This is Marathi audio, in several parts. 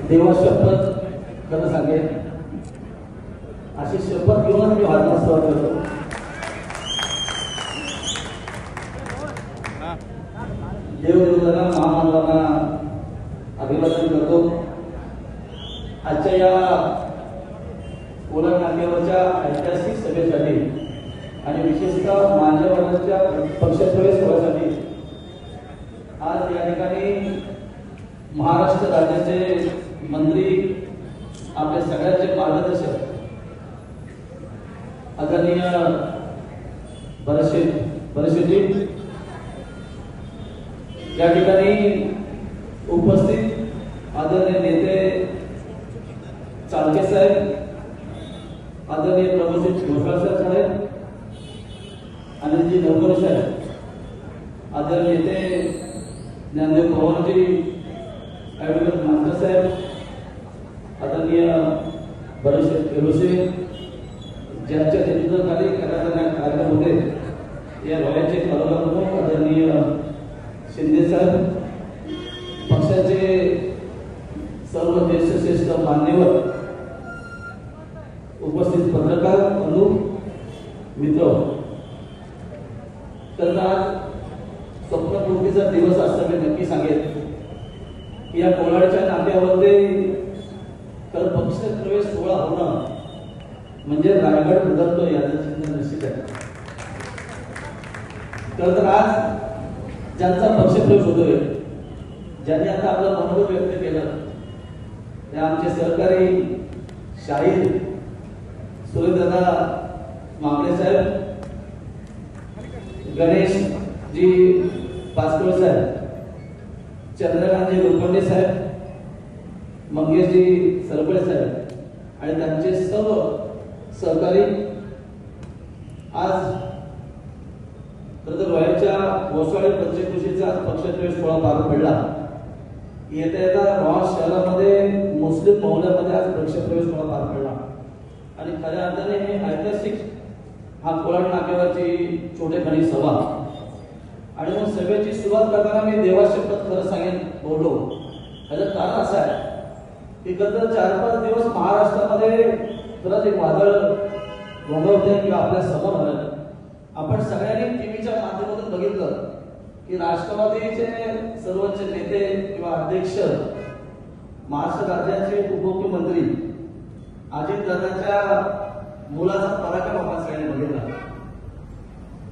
देवा शपथ खरं सांगेन, अशी शपथ घेऊनच मी वाचण्यास सुरुवात करतो. देवदेवतांना महामानवांना अभिवादन करतो. आजच्या या कोलार नाक्यावरच्या ऐतिहासिक सभेसाठी आणि विशेषतः मान्यवरांच्या पक्षप्रवेश सोहळ्यासाठी आज या ठिकाणी महाराष्ट्र राज्याचे मंत्री, आपल्या सगळ्यांचे मार्गदर्शक आदरणीय बरेशेजी या ठिकाणी उपस्थित आदरणीय नेते चालके साहेब, आदरणीय प्रभूजी घोषाळ साहेब, अनिलजी नवकर साहेब, आदरणीय नेते ज्ञानदेव पवारजी, ॲडव्होकेट मास्टर साहेब, आदरणीय बरेशे केलोसे, ज्यांच्या नेतृत्वाखाली कार्यक्रम होते या रॉयलचे तालुका प्रमुख आदरणीय शिंदे साहेब, पक्षाचे सर्व ज्येष्ठ मान्यवर, उपस्थित पत्रकार बंधू मित्र, तर आज स्वप्नपूर्तीचा दिवस असं मी नक्की सांगेन की या कोलारच्या नात्यामध्ये तर पक्ष प्रवेश सोहळा होणं म्हणजे रायगड बदलतो याचं चिन्ह निश्चित आहे. तर आज ज्यांचा पक्षप्रवेश होतोय, ज्यांनी आता आपलं मनोगत व्यक्त केलं, ते आमचे सहकारी शाहीर सुरेशदादा मामले साहेब, गणेशजी पाचकोळ साहेब, चंद्रकांतजी गोलकोंडे साहेब, मंगेशजी सरपळे साहेब आणि त्यांचे सर्व सहकारी. आज खरं तर रॉयलच्या घोसाळे पंचकृषीचा पक्षप्रवेश सोहळा पार पडला. येता येता रॉय शहरामध्ये मुस्लिम बहुल्यामध्ये आज पक्षप्रवेश सोहळा पार पडला आणि खऱ्या अर्थाने हे ऐतिहासिक हा कोलार नाक्यावरची छोटेखानी सभा आणि मग सभेची सुरुवात करताना मी देवा शपथ खरं सांगेन बोललो. त्याचं कारण असं आहे की गत 4-5 दिवस महाराष्ट्रामध्ये खरंच एक वादळ घोंघवते किंवा आपल्या समोर आलं. आपण सगळ्यांनी टीव्हीच्या माध्यमातून बघितलं की राष्ट्रवादीचे सर्वोच्च नेते किंवा अध्यक्ष, महाराष्ट्र राज्याचे उपमुख्यमंत्री अजितदादांच्या मुलाचा पराक्रम आपण सगळ्यांनी बघितला.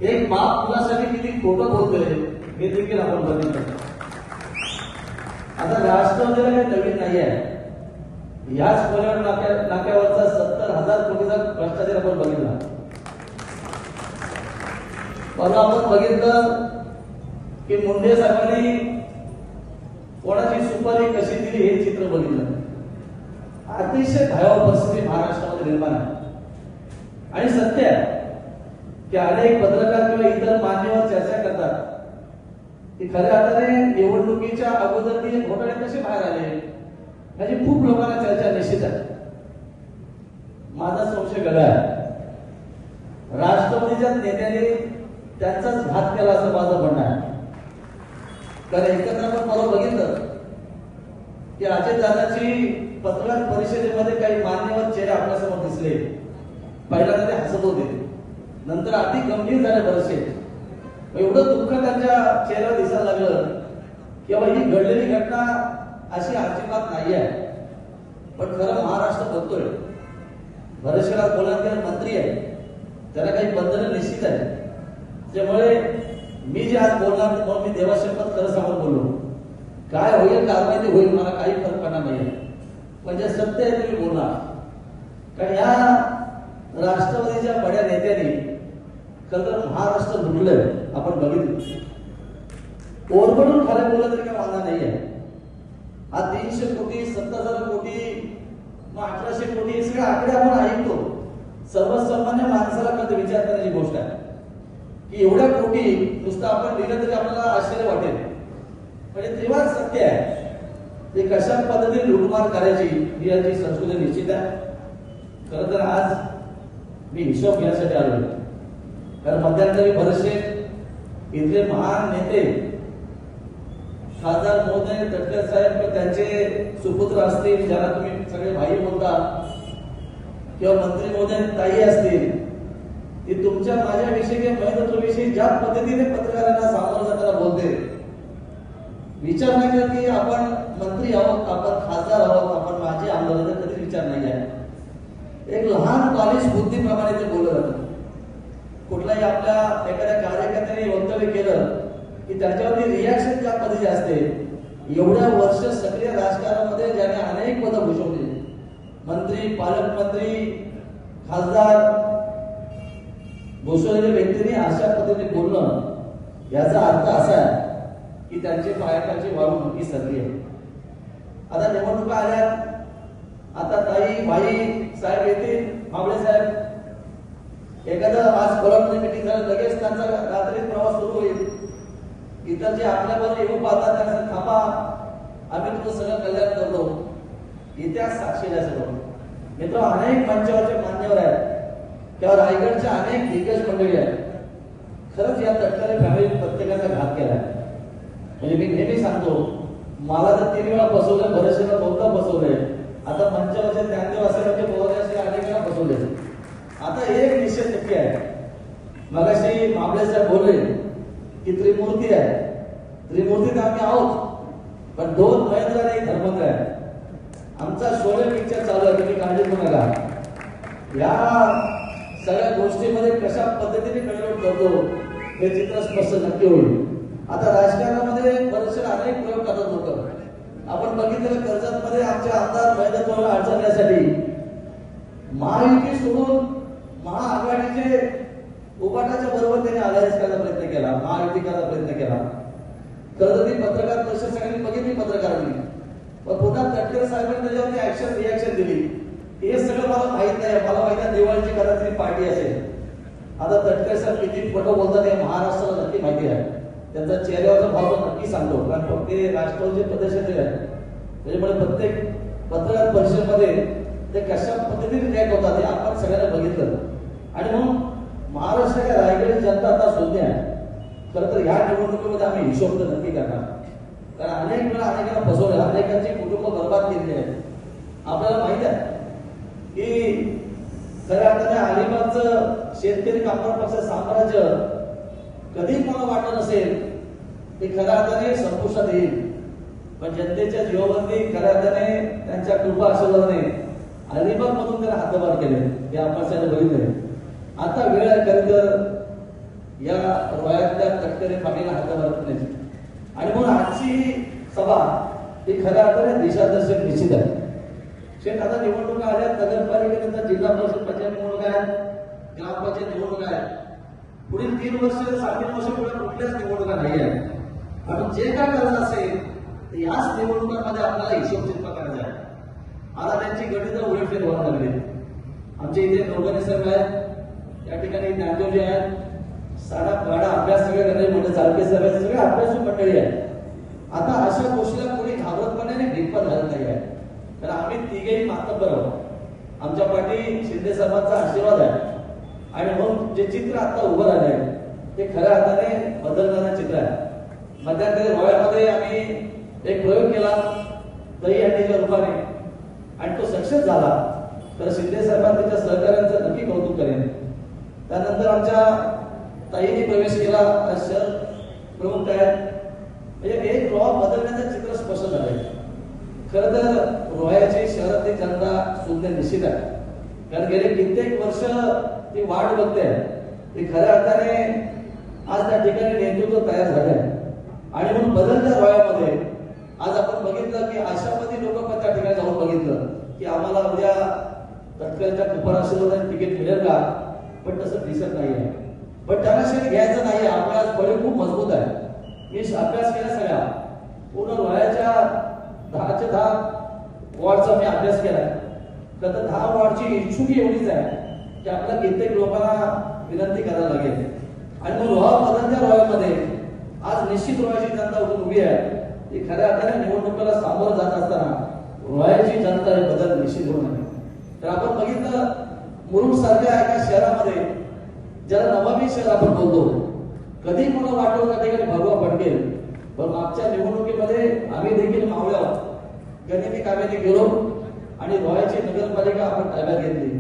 एक बाप मुलासाठी किती खोटं बोलतोय हे देखील आपण बघितलं. आता राष्ट्रवादीला काही नवीन नाही आहे. याच कोलार नाक्यावरचा 70,000 कोटीचा भ्रष्टाचार आपण बघितला. परवा आपण बघितलं की मुंडे साहेबांनी कोणाची सुपारी कशी दिली हे चित्र बघितलं. अतिशय भयावह परिस्थिती महाराष्ट्रामध्ये निर्माण आहे आणि सत्य आहे की अनेक पत्रकार किंवा इतर मान्यवर चर्चा करतात की खऱ्या अर्थाने निवडणुकीच्या अगोदर हे घोटाळे कसे बाहेर आले याची खूप लोकांना चर्चा निश्चित आहे. माझा संशय गळा आहे, राष्ट्रवादीच्या नेत्यांनी त्यांचाच घात केला असं माझं म्हणणं आहे. कारण एकत्र आपण परवा बघितलं की अजितदादाची पत्रकार परिषदेमध्ये काही मान्यवर चेहरे आपल्यासमोर दिसले. पहिल्यांदा ते हसत होते, नंतर अति गंभीर झाले बरेचसे. एवढं दुःख त्यांच्या चेहऱ्यावर दिसायला लागलं की बाबा ही घडलेली घटना अशी अजिबात नाही आहे. पण खरं महाराष्ट्र बघतोय, बरेचशे बोलणारे मंत्री आहे, त्याला काही बंधनं निश्चित आहे. त्यामुळे मी जे आज बोलणार म्हणून मी देवा शपथ खरं सांगून बोललो. काय होईल कारवाई ते होईल, मला काही फरक पडणार नाही. म्हणजे सत्य आहे तुम्ही बोलणार. कारण या राष्ट्रवादीच्या बड्या नेत्यांनी खरं तर महाराष्ट्र लुटलंय आपण बघितलं. ओरबडून खरं बोललं तरी काय वादा नाही आहे. हा 300 कोटी, 70,000 कोटी, 1800 कोटी हे सगळे आकडे आपण ऐकतो. सर्वसामान्य माणसाला कधी विचार करण्याची गोष्ट आहे की एवढ्या कोटी नुसतं आपण दिलं तरी आपल्याला आश्चर्य वाटेल. म्हणजे तेव्हा सत्य आहे ते कशा पद्धतीने लुटमार करायची ही याची संस्कृती निश्चित आहे. खरं तर आज मी हिशोब घेण्यासाठी आलो, कारण मध्यंतरी बरेचसे इथले महान नेते खासदार महोदय तटकरे साहेब किंवा त्यांचे सुपुत्र असतील, ज्याला तुम्ही सगळे भाई बोलता, किंवा मंत्री महोदय ताई असतील, की तुमच्या माझ्याविषयी किंवा महिलांविषयी ज्या पद्धतीने पत्रकारांना सामोरं जाताना बोलते, विचार नाही करत की आपण मंत्री आहोत, आपण खासदार आहोत, आपण माझे आमदार, कधी विचार नाही आहे. एक लहान बालिश बुद्धीप्रमाणे ते बोलत जातं. कुठलाही आपल्या एखाद्या कार्यकर्त्याने वक्तव्य केलं की त्याच्यावरती रिॲक्शन ज्या पद्धतीची असते, एवढ्या वर्ष सक्रिय राजकारणामध्ये ज्याने अनेक पदं भूषवली, मंत्री, पालकमंत्री, खासदार भूषवलेल्या व्यक्तीने अशा पद्धतीने बोलणं, याचा अर्थ असा आहे की त्यांची पायाखालची वाळू नक्की सरली आहे. आता निवडणुका आल्या, आता ताई भाई साहेब येतील, मावळे साहेब, एखादं आज कोल्हापूर मीटिंग झालं, लगेच त्यांचा रात्री प्रवास सुरू होईल. इतर जे आपल्याबरोबर येऊन पाहतात त्यांना थांबा, आम्ही तुझं सगळं कल्याण करतो. इतिहास साक्षी आहे सगळं. मित्र, अनेक मंचावरचे मान्यवर आहेत किंवा रायगडच्या अनेक दिग्गज मंडळी आहेत. खरंच या तटकरे फॅमिली प्रत्येकाचा घात केला आहे. म्हणजे मी नेहमी सांगतो, मला तर 3 वेळा बसवलं, बरेचशेला 2दा बसवलंय. आता मंचावरचे ज्ञानदेव असेल, म्हणजे अनेक वेळा बसवले. आता एक निश्चित नक्की आहे, मगाशी मामले साहेब बोलले की त्रिमूर्ती आहे. त्रिमूर्तीत आम्ही आहोत, पण 2 महेंद्र आणि धर्मेंद्र आहे. आमचा शोले पिक्चर चालू आहे, तुम्ही काळजी करू नका. या सगळ्या गोष्टीमध्ये कशा पद्धतीने कन्वर्ट करतो हे चित्र स्पष्ट नक्की होईल. आता राजकारणामध्ये बरेचसे अनेक प्रयोग करतात लोक. आपण बघितलेलं कर्जतमध्ये आमचे आमदार महेंद्र अडचणण्यासाठी महायुती सोडून महाआघाडीचे उभाटाच्या बरोबर त्यांनी अलायन्स करायचा प्रयत्न केला, महायुती करायचा प्रयत्न केला. कर्जती पत्रकार परिषद सगळ्यांनी बघितली पत्रकारांनी, पण पुन्हा तटकरे साहेबांनी त्याच्यावरती रिॲक्शन दिली. हे सगळं मला माहित नाही, मला माहित आहे दिवाळीची कदाचित पार्टी असेल. आता तटकरे साहेब किती खोटं बोलतात हे महाराष्ट्राला नक्की माहिती आहे. त्यांचा चेहऱ्यावरचा भाव नक्की सांगतो, कारण ते राष्ट्रवादीचे प्रदेशाचे आहेत. त्याच्यामुळे प्रत्येक पत्रकार परिषदेमध्ये ते कशा पद्धतीने रिॲक्ट होतात हे आपण सगळ्यांना बघितलं. आणि म्हणून महाराष्ट्राच्या रायगडची जनता आता शोधली आहे. खरं तर ह्या निवडणुकीमध्ये आम्ही हिशोब तर नक्की करणार, कारण अनेक वेळा अनेकांना फसवलं, अनेकांची कुटुंब बर्बाद केलेली आहेत. आपल्याला माहित आहे की खऱ्या अर्थाने अलिबागचं शेतकरी कामगार पक्ष साम्राज्य कधी कोणा वाटत नसेल ते खऱ्या अर्थाने संपुष्टात येईल. पण जनतेच्या जीवावरती खऱ्या अर्थाने त्यांच्या कृपा आशीर्वादाने अलिबाग मधून त्याला हातभार केले, हे आपण सगळं बघितलंय. आता वेळ आहे खरं तर या रोयातल्या तटकरे फॅमिलीला हातभार करण्याची. आणि म्हणून आजची सभा ही खऱ्या अर्थाने दिशादर्शक निश्चित आहे. शेत आता निवडणुका आल्या, नगरपालिकेनंतर जिल्हा परिषद पंचायत निवडणूक आहे, ग्रामपंचायत निवडणूक आहे. पुढील 3 वर्ष 3.5 वर्ष पुढे कुठल्याच निवडणुका नाही आहेत. आपण जे काय करायचं असेल तर याच निवडणुकांमध्ये आपल्याला हिशोब चिंता करायचा आहे. आता त्यांची गणित उलटफेर व्हायला लागली. आमच्या इथे नवगणे साहेब आहेत, या ठिकाणी ज्ञानदेवजी आहेत, साडा गाडा अभ्यास सगळे करणारे म्हणजे चालके साहेब आहेत, सगळे अभ्यासू मंडळी आहेत. आता अशा गोष्टीला कोणी घाबरतपणे ढिप्पा झालं नाही आहे, कारण आम्ही तिघेही मातब्बर आहोत. आमच्या पाठी शिंदे साहेबांचा आशीर्वाद आहे. आणि म्हणून जे चित्र आता उभं राहिलं आहे ते खऱ्या अर्थाने बदलणारं चित्र आहे. मध्यंतरी रोयामध्ये आम्ही एक प्रयोग केला दही हंडीच्या रूपाने, आणि तो सक्सेस झाला. तर शिंदे साहेबांच्या सहकार्यांचं नक्की कौतुक करेन. त्यानंतर आमच्या ताईने प्रवेश केला, शहर प्रमुख आहेत. म्हणजे एक रोहा बदलण्याचं चित्र स्पष्ट झालंय. खरं तर रोह्याची शहरातली जनता सुद्धा निश्चित आहे, कारण गेले कित्येक वर्ष ती वाट बघते. ती खऱ्या अर्थाने आज त्या ठिकाणी नेतृत्व तयार झालंय. आणि म्हणून बदलत्या रोह्यामध्ये आज आपण बघितलं की आशावादी लोक पण त्या ठिकाणी जाऊन बघितलं की आम्हाला उद्या तटकरेच्या कुपर आशीर्वादाने तिकीट मिळेल का, पण तसं दिसत नाहीये. पण त्यांना शेत घ्यायचं नाहीये. आपला बळी खूप मजबूत आहे. मी अभ्यास केला सगळ्या पूर्ण रोह्याच्या 10च्या 10 वॉर्डचा मी अभ्यास केलाय. तर 10 वॉर्डची इच्छुकी एवढीच आहे की आपल्या कित्येक लोकांना विनंती करायला लागेल. आणि मग रोहा बदलत्या रोह्यामध्ये आज निश्चित रोह्याची जनता उभी आहे. ती खऱ्या अर्थाने निवडणुकीला सामोरं जात असताना रोह्याची जनता हे बदल निश्चित होणार आहे. तर आपण बघितलं मुरुड सारख्या एका शहरामध्ये ज्याला नवाबी शहर आपण बोलतो, कधी कोणा वाटलं त्या ठिकाणी भगवा पडकेल, पण मागच्या निवडणुकीमध्ये आम्ही देखील मावळे आहोत गणिती काव्याने गेलो आणि रोह्याची नगरपालिका आपण ताब्यात घेतली.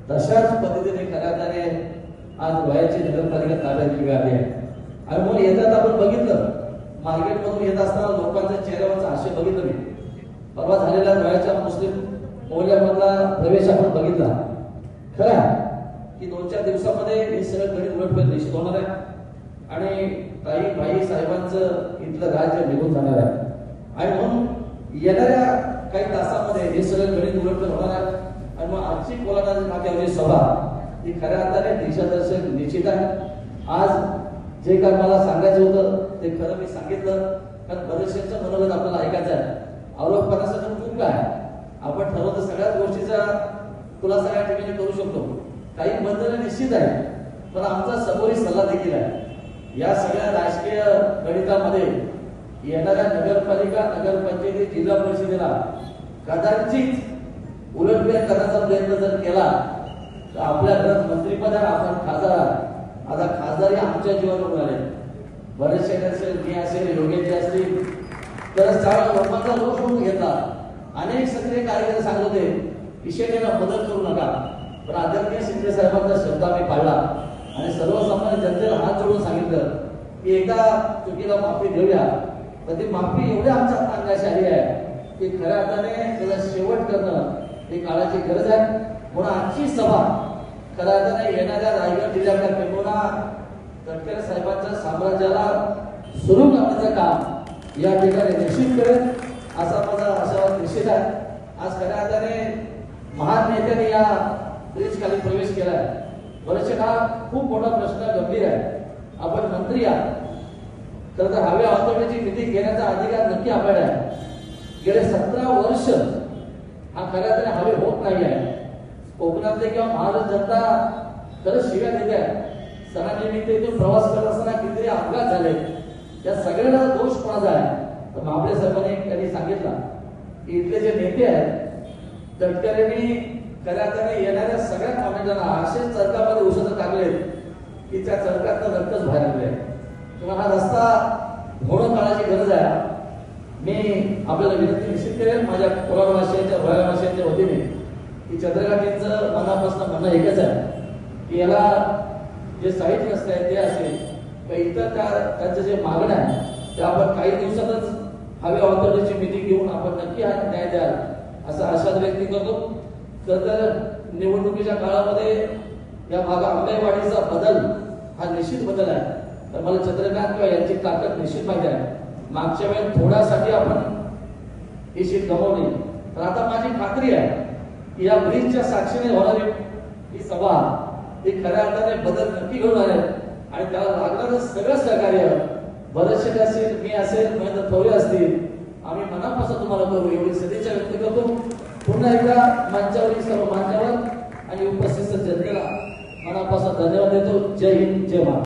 तशाच पद्धतीने खऱ्या अर्थाने आज रोह्याची नगरपालिका ताब्यात घेतली आहे. आणि म्हणून येतात आपण बघितलं मार्केटमधून येत असताना लोकांच्या चेहऱ्यावरचा हास्य बघितलं मी. परवा झालेला रोह्याच्या मुस्लिम मोहल्ल्यामधला प्रवेश आपण बघितला. खरं आहे की 2-4 दिवसामध्ये हे सगळं गणित उलटफेर निश्चित होणार आहे आणि काही भाई साहेबांचं इथलं राज्य निघून जाणार आहे. आणि म्हणून येणाऱ्या काही तासामध्ये हे सगळं गणित उलटफेर होणार आहे. आणि मग आजची कोलाना नाक्यावरची सभा ही खऱ्या अर्थाने दिशादर्शक निश्चित आहे. आज जे काय मला सांगायचं होतं ते खरं मी सांगितलं, कारण बरेचशांचं मनोगत आपल्याला ऐकायचं आहे. आरोप करण्यासाठी खूप काय आपण ठरवतं सगळ्याच गोष्टीचा खुलासा या ठिकाणी करू शकतो. काही बंधनं निश्चित आहे, पण आमचा सबोरी सल्ला देखील आहे. या सगळ्या राजकीय गणितामध्ये येणाऱ्या नगरपालिका नगरपंचायती जिल्हा परिषदेला कदाचित उलटफेर करण्याचा प्रयत्न जर केला तर आपल्या घरात मंत्रिपद आहे, आपण खासदार. आता खासदार हे आमच्या जीवावर आले. बरेचसे असेल, मी असेल, योगेश असतील तर चार लोकांचा रोष होऊन घेतला. अनेक सक्रिय कार्यकर्ते सांगत होते विषयाला बदल करू नका, पण आदरणीय शिंदे साहेबांचा शब्द आम्ही पाळला आणि सर्वसामान्य जनतेला हात जोडून सांगितलं की एकदा चुकीला माफी देऊया. पण ती माफी एवढ्या आमच्या अंगाशी आली आहे की खऱ्या अर्थाने त्याचा शेवट करणं ही काळाची गरज आहे. म्हणून आजची सभा खऱ्या अर्थाने येणाऱ्या रायगड जिल्ह्यातल्या पेंगोना तटकरे साहेबांच्या साम्राज्याला सुरू करण्याचं काम या ठिकाणी निश्चित करेल असा माझा आशावाद निश्चित आहे. आज खऱ्या अर्थाने महान नेत्यांनी या ब्रिज खाली प्रवेश केलाय. बरेचसे काळ खूप मोठा प्रश्न गंभीर आहे. आपण मंत्री आहात, खरं तर हवे ऑथॉरिटीची मिटिंग घेण्याचा अधिकार नक्की आपल्याला आहे. गेले 17 वर्ष हा खऱ्या अर्थाने हवे होत नाही आहे. कोकणातले किंवा महाराष्ट्र जनता खरंच शिव्या देते आहे. सणानिमित्त इथून प्रवास करत असताना कितीतरी अपघात झाले. त्या सगळ्याला दोष कोणाचा आहे तर महापौर साहेबांनी त्यांनी सांगितलं की इथले जे नेते आहेत तटकरेंनी खऱ्या अर्थाने येणाऱ्या सगळ्या कॉमेंटांना असेच चरकामध्ये औषधं टाकले की त्या चरकातनं रक्तच बाहेर आले. किंवा हा रस्ता होणं काळाची गरज आहे. मी आपल्याला विनंती निश्चित करेन माझ्या कोलाडवासियांच्या रोह्यावासियांच्या वतीने की चंद्रकांतचं मनापासून म्हणणं एकच आहे की याला जे साहित्य रस्ते आहेत ते असेल किंवा इतर त्यांचं जे मागणं आहे ते आपण काही दिवसातच हवे ऑथॉरिटीची मिटिंग घेऊन आपण नक्की हा न्याय द्याल असा आशाद व्यक्त करतो. तर निवडणुकीच्या काळामध्ये या भागा आंबेवाडीचा बदल हा निश्चित बदल आहे. तर मला चंद्रकांत किंवा यांची ताकद निश्चित माहिती आहे. मागच्या वेळेस थोड्यासाठी आपण ही सीट गमावली, तर आता माझी खात्री आहे की या ब्रिजच्या साक्षीने होणारी ही सभा ही खऱ्या अर्थाने बदल नक्की घेऊन आले आणि त्याला लागणारं सगळं सहकार्य बरेचसे असेल, मी असेल, महेंद्र थोरे असतील, आम्ही मनापासून तुम्हाला करू एवढी सदिच्छा व्यक्त करतो. पुन्हा एकदा मंचावरील सर्व मान्यवर आणि उपस्थित जनतेला मनापासून धन्यवाद देतो. जय हिंद, जय महाराष्ट्र.